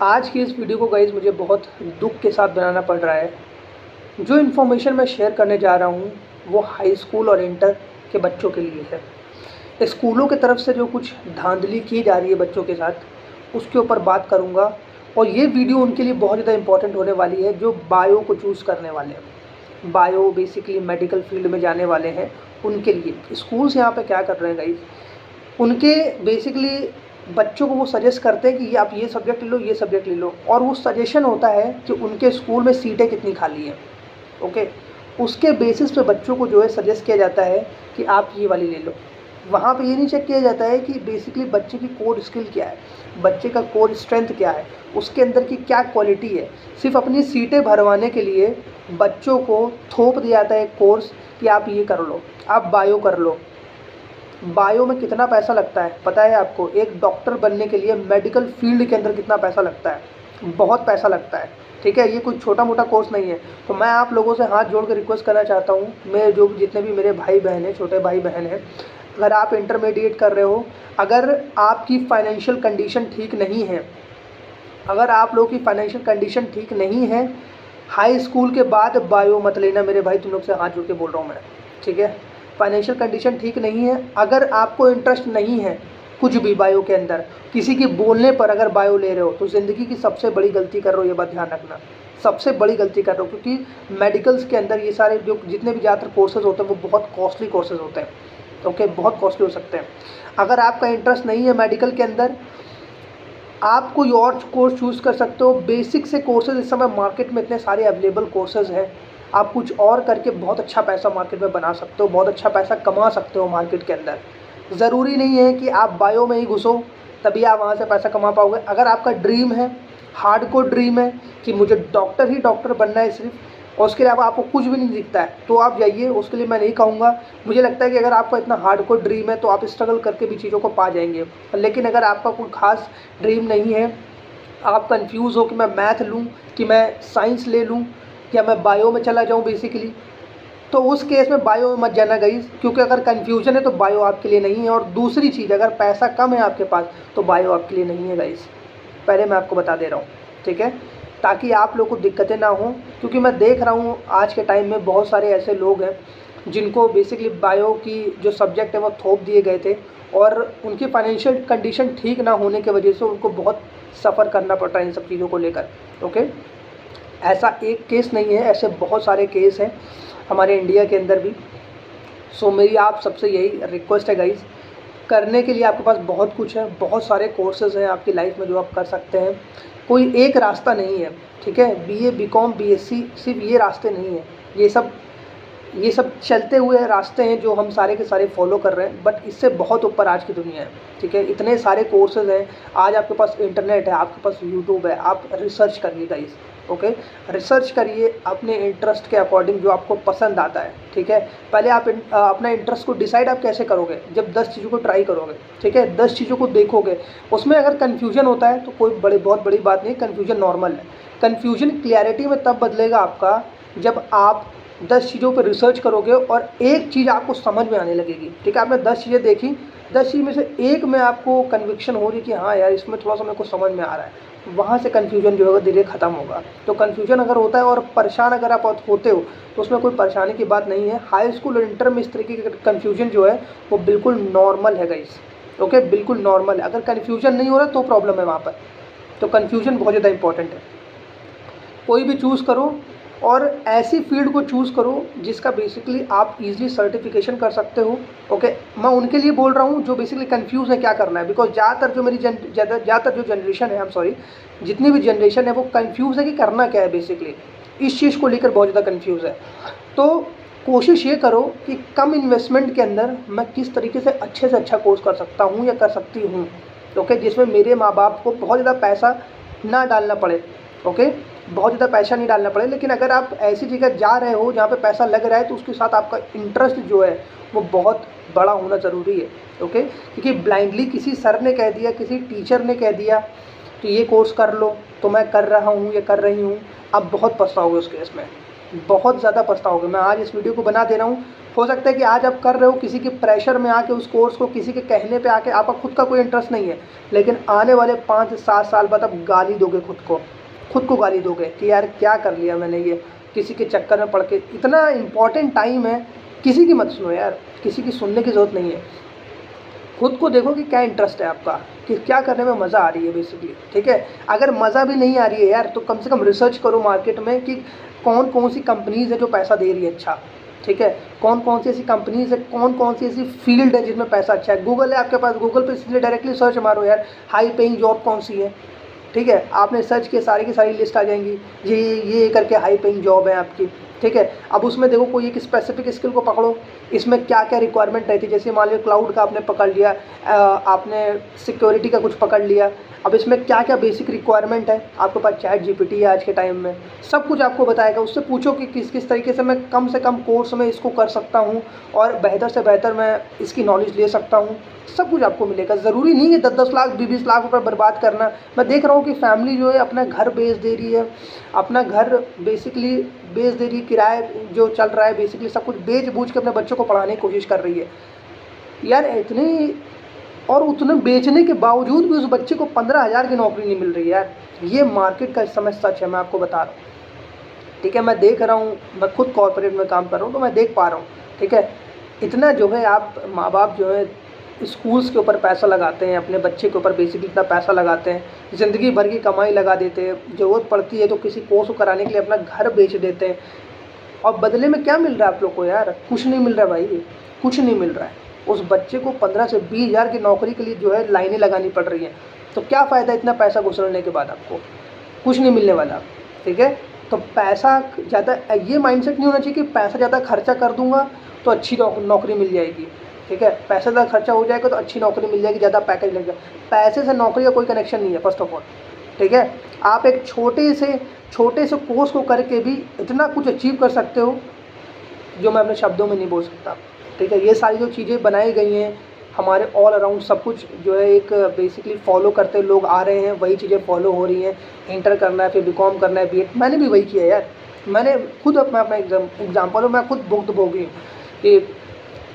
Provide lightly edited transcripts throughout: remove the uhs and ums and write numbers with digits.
आज की इस वीडियो को गाइज़ मुझे बहुत दुःख के साथ बनाना पड़ रहा है। जो इन्फॉर्मेशन मैं शेयर करने जा रहा हूँ, वो हाई स्कूल और इंटर के बच्चों के लिए है। स्कूलों की तरफ से जो कुछ धांधली की जा रही है बच्चों के साथ, उसके ऊपर बात करूँगा और ये वीडियो उनके लिए बहुत ज़्यादा इम्पोर्टेंट होने वाली है, जो बायो को चूज़ करने वाले हैं। बायो बेसिकली मेडिकल फील्ड में जाने वाले हैं, उनके लिए। स्कूल्स यहाँ पे क्या कर रहे हैं गाइज़, उनके बेसिकली बच्चों को वो सजेस्ट करते हैं कि ये आप ये सब्जेक्ट ले लो, ये सब्जेक्ट ले लो, और वो सजेशन होता है कि उनके स्कूल में सीटें कितनी खाली हैं। ओके, उसके बेसिस पे बच्चों को जो है सजेस्ट किया जाता है कि आप ये वाली ले लो। वहाँ पे ये नहीं चेक किया जाता है कि बेसिकली बच्चे की कोर स्किल क्या है, बच्चे का कोर स्ट्रेंथ क्या है, उसके अंदर की क्या क्वालिटी है। सिर्फ अपनी सीटें भरवाने के लिए बच्चों को थोप दिया जाता है एक कोर्स कि आप ये कर लो, आप बायो कर लो। बायो में कितना पैसा लगता है पता है आपको? एक डॉक्टर बनने के लिए मेडिकल फील्ड के अंदर कितना पैसा लगता है? बहुत पैसा लगता है, ठीक है? ये कोई छोटा मोटा कोर्स नहीं है। तो मैं आप लोगों से हाथ जोड़ के रिक्वेस्ट करना चाहता हूँ, मैं जो जितने भी मेरे भाई बहन हैं, छोटे भाई बहन हैं, अगर आप इंटरमीडिएट कर रहे हो, अगर आपकी फाइनेंशियल कंडीशन ठीक नहीं है, अगर आप लोगों की फाइनेंशियल कंडीशन ठीक नहीं है, हाई स्कूल के बाद बायो मत लेना मेरे भाई। तुम लोग से हाथ जोड़ के बोल रहा हूँ मैं, ठीक है? फाइनेंशियल कंडीशन ठीक नहीं है, अगर आपको इंटरेस्ट नहीं है कुछ भी बायो के अंदर, किसी के बोलने पर अगर बायो ले रहे हो, तो ज़िंदगी की सबसे बड़ी गलती कर रहे हो, ये बात ध्यान रखना। सबसे बड़ी गलती कर रहे हो, क्योंकि मेडिकल्स के अंदर ये सारे जो जितने भी ज़्यादातर कोर्सेज होते हैं, वो बहुत कॉस्टली कोर्सेज होते हैं। ओके, बहुत कॉस्टली हो सकते हैं। अगर आपका इंटरेस्ट नहीं है मेडिकल के अंदर, आप कोई और कोर्स चूज़ कर सकते हो। बेसिक से कोर्सेज इस समय मार्केट में इतने सारे अवेलेबल कोर्सेज हैं, आप कुछ और करके बहुत अच्छा पैसा मार्केट में बना सकते हो, बहुत अच्छा पैसा कमा सकते हो मार्केट के अंदर। ज़रूरी नहीं है कि आप बायो में ही घुसो तभी आप वहाँ से पैसा कमा पाओगे। अगर आपका ड्रीम है, हार्डकोर ड्रीम है कि मुझे डॉक्टर ही डॉक्टर बनना है सिर्फ, और उसके अलावा आपको कुछ भी नहीं दिखता है, तो आप जाइए। उसके लिए मैं नहीं कहूँगा। मुझे लगता है कि अगर आपका इतना हार्डकोर ड्रीम है तो आप स्ट्रगल करके भी चीज़ों को पा जाएंगे। लेकिन अगर आपका कोई खास ड्रीम नहीं है, आप कंफ्यूज हो कि मैं मैथ लूँ कि मैं साइंस ले लूँ या मैं बायो में चला जाऊँ बेसिकली, तो उस केस में बायो में मत जाना गाइस, क्योंकि अगर कन्फ्यूजन है तो बायो आपके लिए नहीं है। और दूसरी चीज़, अगर पैसा कम है आपके पास तो बायो आपके लिए नहीं है गाइस, पहले मैं आपको बता दे रहा हूँ, ठीक है? ताकि आप लोग को दिक्कतें ना हो, क्योंकि मैं देख रहा हूँ आज के टाइम में बहुत सारे ऐसे लोग हैं जिनको बेसिकली बायो की जो सब्जेक्ट है वो थोप दिए गए थे, और उनकी फाइनेंशियल कंडीशन ठीक ना होने की वजह से उनको बहुत सफ़र करना पड़ रहा है इन सब चीज़ों को लेकर। ओके, ऐसा एक केस नहीं है, ऐसे बहुत सारे केस हैं हमारे इंडिया के अंदर भी। सो मेरी आप सबसे यही रिक्वेस्ट है गाइज़, करने के लिए आपके पास बहुत कुछ है, बहुत सारे कोर्सेज़ हैं आपकी लाइफ में जो आप कर सकते हैं। कोई एक रास्ता नहीं है, ठीक है? बीए, बीकॉम, बीएससी सिर्फ ये रास्ते नहीं हैं। ये सब चलते हुए रास्ते हैं जो हम सारे के सारे फॉलो कर रहे हैं, बट इससे बहुत ऊपर आज की दुनिया है, ठीक है? इतने सारे कोर्सेज़ हैं। आज आपके पास इंटरनेट है, आपके पास यूट्यूब है, आप रिसर्च करिए गाइस। ओके, रिसर्च करिए अपने इंटरेस्ट के अकॉर्डिंग, जो आपको पसंद आता है, ठीक है? पहले आप अपना इंटरेस्ट को डिसाइड आप कैसे करोगे? जब 10 चीज़ों को ट्राई करोगे, ठीक है? 10 चीज़ों को देखोगे, उसमें अगर कन्फ्यूजन होता है तो कोई बहुत बड़ी बात नहीं, कन्फ्यूजन नॉर्मल है। कन्फ्यूजन क्लैरिटी में तब बदलेगा आपका जब आप 10 चीज़ों पर रिसर्च करोगे और एक चीज़ आपको समझ में आने लगेगी, ठीक है? आपने 10 चीज़ें देखी, 10 चीज़ में से एक में आपको कन्विक्शन हो रही कि हाँ यार, इसमें थोड़ा सा मेरे को समझ में आ रहा है, वहाँ से कन्फ्यूजन जो है धीरे ख़त्म होगा। तो कन्फ्यूजन अगर होता है और परेशान अगर आप होते हो, तो उसमें कोई परेशानी की बात नहीं है। हाई स्कूल और इंटर में इस तरीके की कन्फ्यूजन जो है वो बिल्कुल नॉर्मल है गाइस। ओके, बिल्कुल नॉर्मल है। अगर कन्फ्यूजन नहीं हो रहा तो प्रॉब्लम है वहाँ पर। तो कन्फ्यूजन बहुत ज़्यादा इंपॉर्टेंट है। कोई भी चूज़ करो और ऐसी फील्ड को चूज़ करो जिसका बेसिकली आप इजीली सर्टिफिकेशन कर सकते हो। ओके, मैं उनके लिए बोल रहा हूँ जो बेसिकली कंफ्यूज है क्या करना है, बिकॉज ज़्यादातर जो मेरी ज़्यादातर जो जनरेशन है, जितनी भी जनरेशन है वो कंफ्यूज है कि करना क्या है। बेसिकली इस चीज़ को लेकर बहुत ज़्यादा कंफ्यूज है। तो कोशिश ये करो कि कम इन्वेस्टमेंट के अंदर मैं किस तरीके से अच्छा कोर्स कर सकता हूँ या कर सकती हूँ, ओके, जिसमें मेरे माँ बाप को बहुत ज़्यादा पैसा ना डालना पड़े। ओके, बहुत ज़्यादा पैसा नहीं डालना पड़े। लेकिन अगर आप ऐसी जगह जा रहे हो जहाँ पे पैसा लग रहा है, तो उसके साथ आपका इंटरेस्ट जो है वो बहुत बड़ा होना ज़रूरी है। ओके, क्योंकि ब्लाइंडली किसी सर ने कह दिया, किसी टीचर ने कह दिया कि ये कोर्स कर लो, तो मैं कर रहा हूँ या कर रही हूँ, आप बहुत पछताओगे उस केस में। बहुत ज़्यादा पछताओगे। मैं आज इस वीडियो को बना दे रहा हूँ, हो सकता है कि आज आप कर रहे हो किसी के प्रेशर में आके उस कोर्स को, किसी के कहने पे आके, आपका खुद का कोई इंटरेस्ट नहीं है, लेकिन आने वाले 5 से 7 साल बाद आप गाली दोगे खुद को गाली दोगे कि यार क्या कर लिया मैंने ये, किसी के चक्कर में पड़ के। इतना इम्पॉर्टेंट टाइम है, किसी की मत सुनो यार, किसी की सुनने की ज़रूरत नहीं है। खुद को देखो कि क्या इंटरेस्ट है आपका, कि क्या करने में मज़ा आ रही है बेसिकली, ठीक है। अगर मज़ा भी नहीं आ रही है यार, तो कम से कम रिसर्च करो मार्केट में कि कौन कौन सी कंपनीज़ है जो पैसा दे रही है अच्छा, ठीक है। कौन कौन सी ऐसी कंपनीज़ है, कौन कौन सी ऐसी फील्ड है जिसमें पैसा अच्छा है। गूगल है आपके पास, गूगल पे इसलिए डायरेक्टली सर्च मारो यार, हाई पेइंग जॉब कौन सी है, ठीक है। आपने सर्च किया, सारी की सारी लिस्ट आ जाएंगी, ये करके हाई पेइंग जॉब है आपकी, ठीक है। अब उसमें देखो कोई एक स्पेसिफिक स्किल को पकड़ो, इसमें क्या क्या रिक्वायरमेंट रहती है। जैसे मान लो क्लाउड का आपने पकड़ लिया, आपने सिक्योरिटी का कुछ पकड़ लिया, अब इसमें क्या क्या बेसिक रिक्वायरमेंट है, आपके पास चैट जीपीटी है आज के टाइम में, सब कुछ आपको बताएगा। उससे पूछो कि किस किस तरीके से कम कोर्स में इसको कर सकता हूँ और बेहतर से बेहतर मैं इसकी नॉलेज ले सकता हूँ, सब कुछ आपको मिलेगा। ज़रूरी नहीं है 10-10 लाख 20-20 लाख रुपए बर्बाद करना। मैं देख रहा हूँ कि फैमिली जो है अपना घर बेच दे रही है, अपना घर बेसिकली बेच दे रही है, किराए जो चल रहा है बेसिकली सब कुछ बेच बूझ के अपने बच्चों को पढ़ाने की कोशिश कर रही है यार। इतनी और उतने बेचने के बावजूद भी उस बच्चे को 15,000 की नौकरी नहीं मिल रही यार। ये मार्केट का इस समय सच है, मैं आपको बता रहा हूँ, ठीक है। मैं देख रहा हूँ, मैं खुद कॉर्पोरेट में काम कर रहा हूँ, तो मैं देख पा रहा हूँ, ठीक है। इतना जो है आप माँ बाप जो है स्कूल्स के ऊपर पैसा लगाते हैं, अपने बच्चे के ऊपर बेसिकली इतना पैसा लगाते हैं, ज़िंदगी भर की कमाई लगा देते हैं, ज़रूरत पड़ती है तो किसी कोर्स को कराने के लिए अपना घर बेच देते हैं, और बदले में क्या मिल रहा है आप लोग को यार? कुछ नहीं मिल रहा भाई, कुछ नहीं मिल रहा है। उस बच्चे को 15 से 20 हज़ार की नौकरी के लिए जो है लाइनें लगानी पड़ रही हैं, तो क्या फ़ायदा इतना पैसा घुसड़ने के बाद, आपको कुछ नहीं मिलने वाला, ठीक है। तो पैसा ज़्यादा, ये माइंडसेट नहीं होना चाहिए कि पैसा ज़्यादा खर्चा कर दूंगा तो अच्छी नौकरी मिल जाएगी, ठीक है। पैसा ज़्यादा खर्चा हो जाएगा तो अच्छी नौकरी मिल जाएगी, ज़्यादा पैकेज लग जाएगा। पैसे से नौकरी का कोई कनेक्शन नहीं है फर्स्ट ऑफ ऑल, ठीक है। आप एक छोटे से कोर्स को करके भी इतना कुछ अचीव कर सकते हो जो मैं अपने शब्दों में नहीं बोल सकता, ठीक है। ये सारी जो चीज़ें बनाई गई हैं हमारे ऑल अराउंड, सब कुछ जो है एक बेसिकली फॉलो करते लोग आ रहे हैं, वही चीज़ें फॉलो हो रही हैं। इंटर करना है, फिर बीकॉम करना है, बीएड, मैंने भी वही किया यार। मैंने खुद अपना एग्जाम्पल हो, मैं खुद भुगतभोगी हूँ कि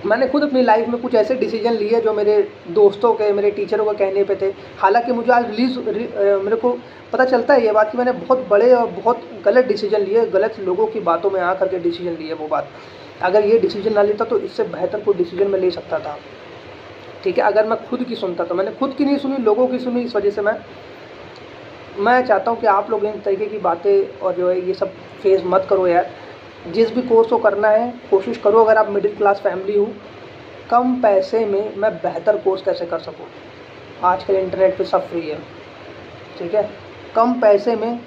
मैंने खुद अपनी लाइफ में कुछ ऐसे डिसीजन लिए जो मेरे दोस्तों के, मेरे टीचरों के कहने पे थे। हालांकि मुझे आज मेरे को पता चलता है ये बात कि मैंने बहुत बड़े और बहुत गलत डिसीजन लिए, गलत लोगों की बातों में आ करके डिसीजन लिए। वो बात, अगर ये डिसीजन ना लेता तो इससे बेहतर कोई डिसीजन मैं ले सकता था, ठीक है। अगर मैं खुद की सुनता तो, मैंने खुद की नहीं सुनी, लोगों की सुनी। इस वजह से मैं चाहता हूँ कि आप लोग इन तरीके की बातें और जो है ये सब फेस मत करो यार। जिस भी कोर्स को करना है कोशिश करो, अगर आप मिडिल क्लास फैमिली हो, कम पैसे में मैं बेहतर कोर्स कैसे कर सकूँ। आजकल इंटरनेट पे सब फ्री है, ठीक है। कम पैसे में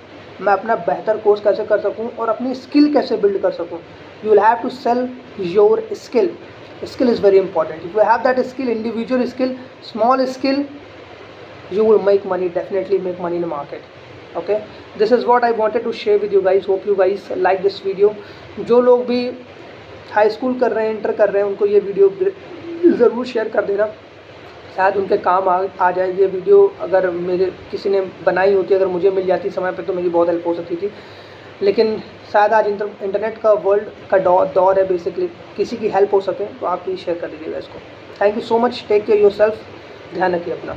मैं अपना बेहतर कोर्स कैसे कर सकूँ और अपनी स्किल कैसे बिल्ड कर सकूँ। You will have to sell your skill. Skill is very important. If you have that skill, individual skill, small skill, you will make money, definitely make money in the market. Okay, this is what I wanted to share with you guys. Hope you guys like this video. जो लोग भी high school कर रहे हैं, inter कर रहे हैं, उनको ये वीडियो ज़रूर शेयर कर देना, शायद उनके काम आ जाए ये वीडियो। अगर मेरे किसी ने बनाई होती, अगर मुझे मिल जाती समय पे, तो मेरी बहुत हेल्प हो सकती थी। लेकिन शायद आज इंटरनेट का वर्ल्ड का दौर है, बेसिकली किसी की हेल्प हो सके तो आप प्लीज़ शेयर कर दीजिएगा इसको। Thank you so much, take care yourself, ध्यान रखिए अपना।